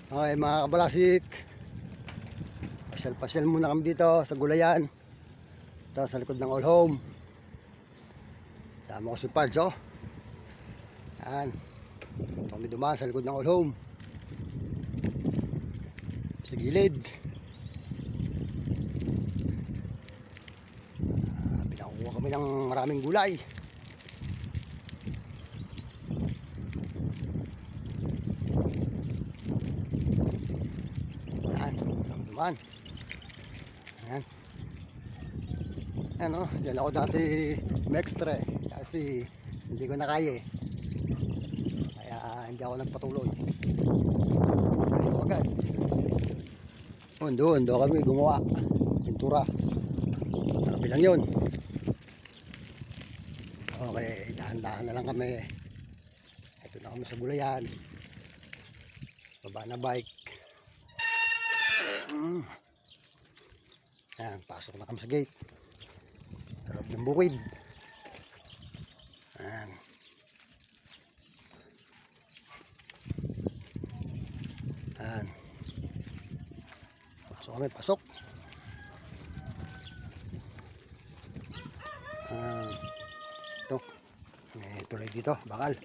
Okay mga kabalasik, pasyal-pasyal muna kami dito sa gulayan. Ito sa likod ng All Home. Sama ko si Pards, oh. Yan. Ito kami dumaan sa likod ng All Home. Sa gilid. Pinakuha kami ng maraming gulay. Yan, kami dumaan. Yan. Yan, oh. Yan ako dati extra kasi hindi ko na kaya kaya hindi ako nagpatuloy. Kaya ko agad. Doon kami gumawa pintura sa kabilang yun. Okay, dahan-dahan na lang kami. Ito na kami sa gulayan. Baba na bike. Yan, pasok na kami sa gate. Sarap ng bukid. Yan. Yan. Pasok kami, pasok. Ito. May tuloy dito, bakal.